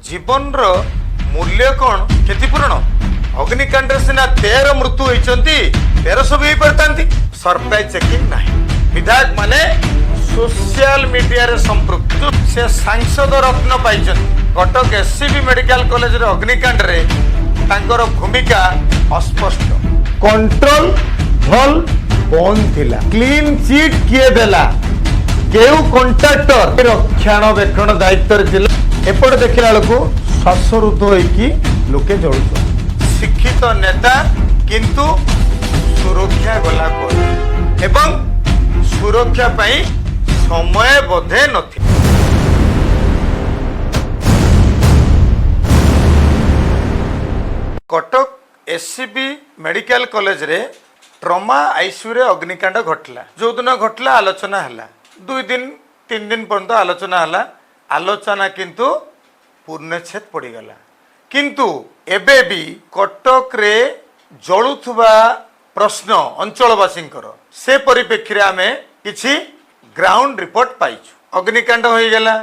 जीवन रो मूल्य कौन क्षतिपूरण अग्निकांड सिना 13 मृत्यु होती 13 सब सरप्राइज चेकिंग ना विधायक माने सोशल मीडिया रे संपृक्त से सांसद रत्न पाई कटक एससीबी मेडिकल कॉलेज रे अग्निकांड रे तांकर भूमिका अस्पष्ट कंट्रोल भल बंद थिला क्लीन चिट किए देला केउ कॉन्ट्रैक्टर रक्षणाबेक्षण दायित्व थिला एपटे देखला बेलू श्वासरुद्ध होइकी लोके जळुछ शिक्षित नेता किंतु सुरक्षा गला पर एवं सुरक्षा पाई समय बोधे नथि कटक एससीबी मेडिकल कॉलेज रे ट्रमा आईसीयू रे अग्निकांड घटला जो दिन घटला आलोचना हला 2 दिन 3 दिन पर्यंत आलोचना हला आलोचना किंतु पूर्णच्छेद पड़ीगला किंतु एबे भी कटक रे जळुथुबा प्रश्न अंचलवासींकर से परिप्रेक्षी आमे किछि ग्राउंड रिपोर्ट पाइछु अग्निकांड होई गेला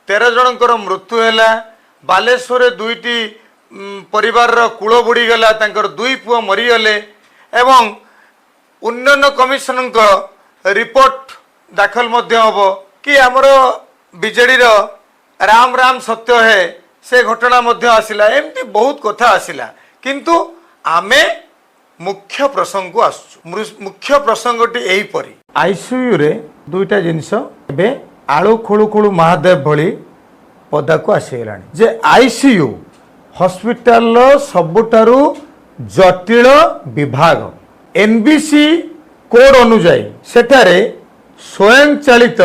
13 जनकर मृत्यु हैला बालेश्वर रे 2टी परिवार रो कूळ बुड़ी गला तांकर 2 पुआ मरी गले एवं उन्नयन कमिशन को रिपोर्ट दाखल मध्य हबो कि हमर बीजेडी रो राम राम सत्य है से घटना मध्य आसिला एमती बहुत कथा आसिला किंतु आमे मुख्य प्रसंग को आसु मुख्य प्रसंगटी एही परी आईसीयू रे 2टा जिंस एबे आळु खोळु खोळु महादेव भली पदा को आसीलानी जे आईसीयू हॉस्पिटल रो सबुटारू जटिल विभाग एनबीसी कोड अनुसार सेठारे स्वयं चालित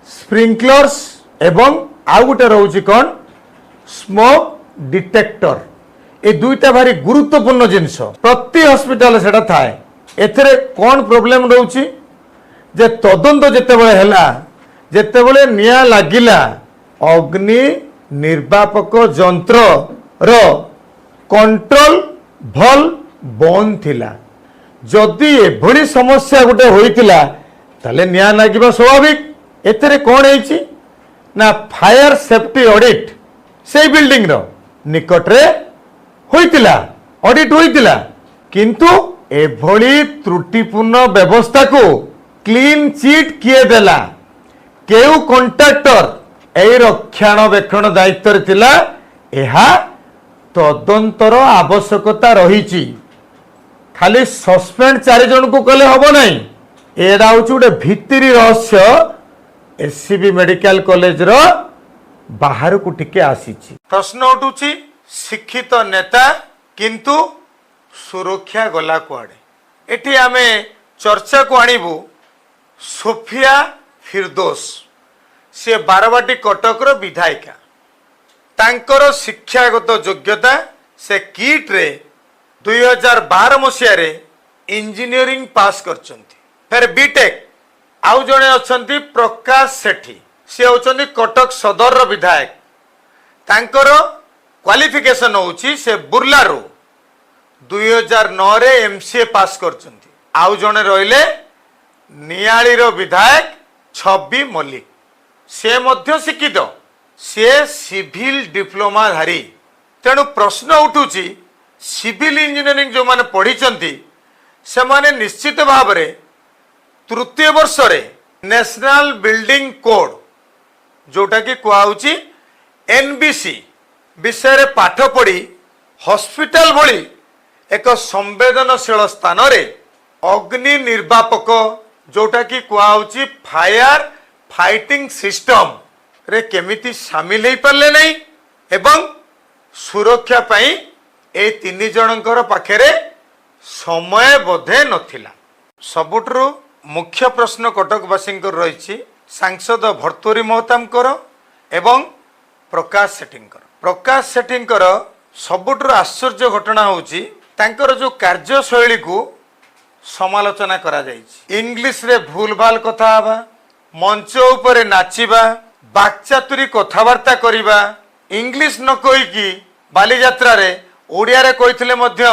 स्प्रिंकलर्स एवं आउ गोटे रोचे कौन स्मोक डिटेक्टर ये 2टा भारी गुरुत्वपूर्ण जिनस प्रति हॉस्पिटल सेटा थाए एथरे कौन प्रॉब्लम रोची जे तदंत जेतेबेले हैला जेतेबेले निया लागिला अग्नि निर्वापक यंत्र रो कंट्रोल भल बंद थिला जदि एभली समस्या गोटे होइतिला ताले निया लागिबा स्वाभाविक एथरे कौन हेछि ना फायर सेफ्टी ऑडिट से बिल्डिंग रो निकट रे होइतिला ऑडिट होइतिला किंतु एभली त्रुटिपूर्ण व्यवस्था को क्लीन चिट किए देला केउ कॉन्ट्रैक्टर एई रक्षणाबेक्षण दायित्व थिला एहा तदंतर आवश्यकता रही खाली सस्पेंड 4 जन को कले हबो नहीं एडा होची गोटे भित्तिरी रहस्य एससीबी मेडिकल कॉलेज रो बाहर को टिके आसीची प्रश्न उठुची शिक्षित नेता किंतु सुरक्षा गला कुआडे एठी आमे चर्चा को आनिबु सोफिया फिरदोस से बारवाटी कटक रो विधायिका तांकर शिक्षागत योग्यता से किट रे 2012 मसीह रे इंजीनियरिंग पास करचंती फिर बीटेक आउ जने अछंती प्रकाश सेठी से होचंती कटक सदर रो विधायक तांकर क्वालिफिकेशन होची से बुर्लारो 2009 रे एमसीए पास करचंती आउ जने रहिले नियाली रो विधायक छब्बी मल्लिक से मध्य शिक्षित से सिविल डिप्लोमा धारी तेणु प्रश्न उठुची सिविल इंजीनियरिंग जो माने पढ़ी से माने निश्चित भाव रे तृतीय वर्ष रे नेशनल बिल्डिंग कोड जोटा कि कुआउची एनबीसी विषय रे पाठ पढ़ी हॉस्पिटल भली एक संवेदनशील स्थान रे अग्नि निर्वापक जोटा कि कुआउची फायर फाइटिंग सिस्टम रे केमिति शामिल हो पारे नहीं एवं सुरक्षा पाई ए 3 जनकर पाखेरे समय बोधे नथिला सबुठु मुख्य प्रश्न कटकवासी रही सांसद भर्तुहरी महतामकर एवं प्रकाश सेठींकर सबुठु आश्चर्य घटना होची तांकर जो कार्यशैली को समालोचना करा जायछि इंग्लिश रे भूल भाल कथा हवा मंच उपरे नाचिबा बाकचातुरी कथबार्ता करिबा इंग्लिश न कहि कि बालीयात्रा रे ओडिया रे कहिथिले मध्य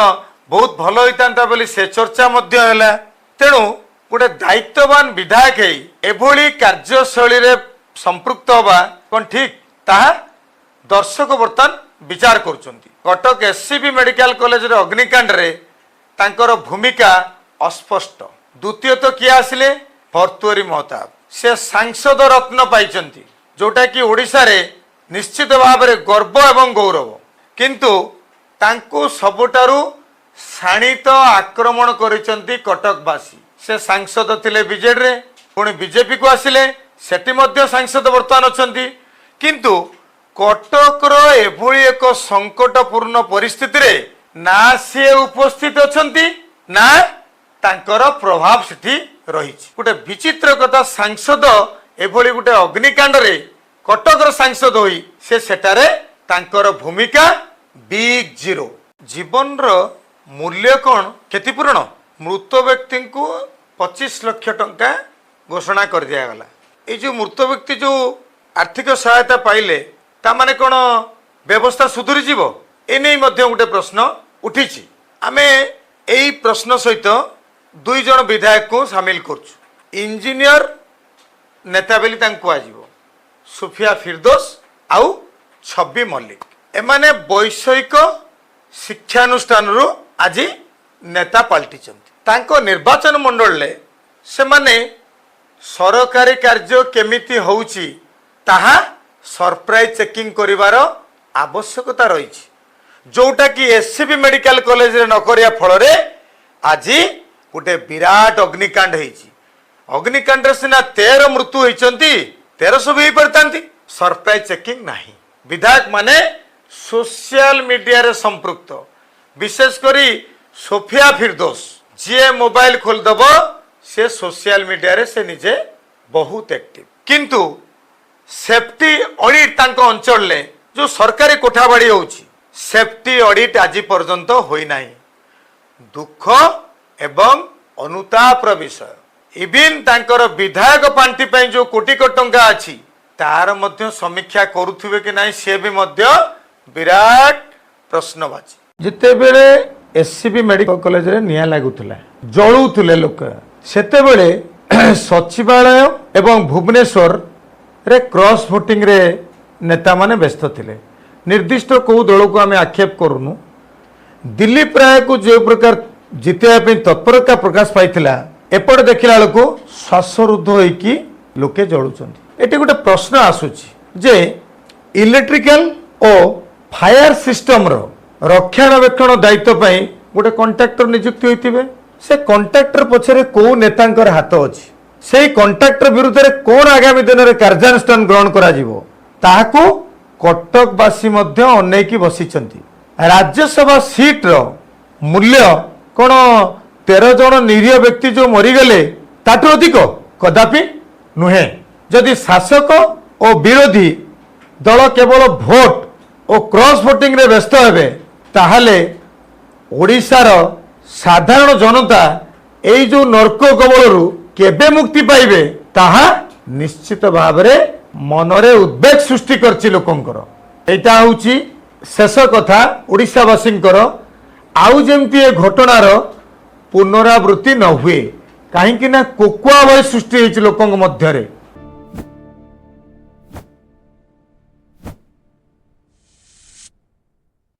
बहुत भल होइतांता बोली से चर्चा मध्य हैला तेणु गोटे दायित्ववान विधायक एभली कार्यशैली रे संपृक्त हवा कोन ठीक ताहा दर्शक बर्तमान विचार करुछंती कटक एससीबी मेडिकल कॉलेज रे अग्निकांड रे तांकर भूमिका अस्पष्ट। द्वितीय तो किए आसिले भर्तुहरी महताब से सांसद रत्न पाइचंती जोटा कि ओडिशा रे निश्चित भाव में गर्व एवं गौरव किंतु तांको सबुठारु शाणित आक्रमण करिसंती कटकवासी। से सांसद थिले बीजेडी रे पुणी बीजेपी को आसिले सेठी मध्य सांसद वर्तमान अछंती किंतु कटकर एभली एक संकटपूर्ण परिस्थिति रे ना से उपस्थित अछंती ना तांकर प्रभाव सेठी रहिछि। गोटे विचित्र कथा सांसद एभली गोटे अग्निकांड रे कटकर सांसद होई से सेटारे तांकर भूमिका बिग जीरो। जीवन रो मूल्य कौन क्षतिपूरण मृत व्यक्ति को 25 लाख टंका घोषणा कर दिया गला। ये जो मृत व्यक्ति जो आर्थिक सहायता पाइले ता माने कौन व्यवस्था सुधुरी जीवो एने मध्य गोटे प्रश्न उठिछि। आमे एई प्रश्न सहित 2 जन विधायक को शामिल करछु। इंजीनियर नेता बेली तांको आजिवो सुफिया फिरदोस आउ छब्बी मल्लिक एमाने वैषयिक शिक्षानुष्ठान आज नेता पलटिचंती। तांको निर्वाचन मंडल ले से माने सरकारी कार्य केमिति होउची ताहा सरप्राइज चेकिंग करिवार आवश्यकता रहिछि जोटा कि एससीबी मेडिकल कॉलेज रे न करिया फल रे आज गोटे विराट अग्निकांड होइछि। अग्निकांड रे सिना 13 मृत्यु होइचंती 13 सब ही परतांती सरप्राइज चेकिंग नाही। विधायक माने सोशल मीडिया रे संपृक्त विशेष करी सोफिया फिरदोस जी मोबाइल खोलदब से सोशल मीडिया रे से निजे बहुत एक्टिव किंतु सेफ्टी ऑडिट तांको अंचल ले जो सरकारी कोठाबाड़ी होउची सेफ्टी ऑडिट आज पर्यंत होई नाही। दुख एवं अनुताप विषय इविन तांकर विधायक पांठी पे जो कोटी कोटी टंका अछि तार मध्य समीक्षा करुथिबे कि नाही से भी मध्य विराट प्रश्नवाची। जिते बेले एससीबी मेडिकल कॉलेज रे निया लागुथला जळुथले लोक सेते बेले सचिवालय एवं भुवनेश्वर रे क्रॉस वोटिंग रे नेता माने व्यस्त थिले। निर्दिष्ट को दल को आम आक्षेप करूनु दिलीप राय को जो प्रकार जितवा तत्परता प्रकाश पाइथिला एपटे देखला बेलू श्वासरुद्ध होइकी लोके जळुचंती। एटी गोटे प्रश्न आसुची जे इलेक्ट्रिकल और फायर सिस्टम रो रक्षणाबेक्षण दायित्व पाई गोटे कॉन्ट्रैक्टर नियुक्ति होइतिबे से कॉन्ट्रैक्टर पछरे को नेतांकर हाथ अछि से कॉन्ट्रैक्टर विरुद्ध रे कोन आगामी दिन रे कार्यानुष्ठान ग्रहण करा जिवो ताहाको कटकवासी मध्य अनेकी बसिचंती। राज्यसभा सीट रो मूल्य कोन 13 जन निरीह व्यक्ति जो मरीगले ताठू अधिक कदापि नुहे। जदि शासक और विरोधी दल केवल भोट और क्रॉस वोटिंग रे व्यस्त हेबे ताहले ओडिशार साधारण जनता एई जो नर्क कबलरू केबे मुक्ति पाइबे ताहा निश्चित भाव रे मनरे उद्वेग सृष्टि करछि लोकंकर। एटा होउची शेष कथा ओडिशावासींकर आउ जेमती ए घटनार पुनरावृत्ति न हुए कहीं ना कोकुआ भय सृष्टि होइछि लोकंक मध्यरे।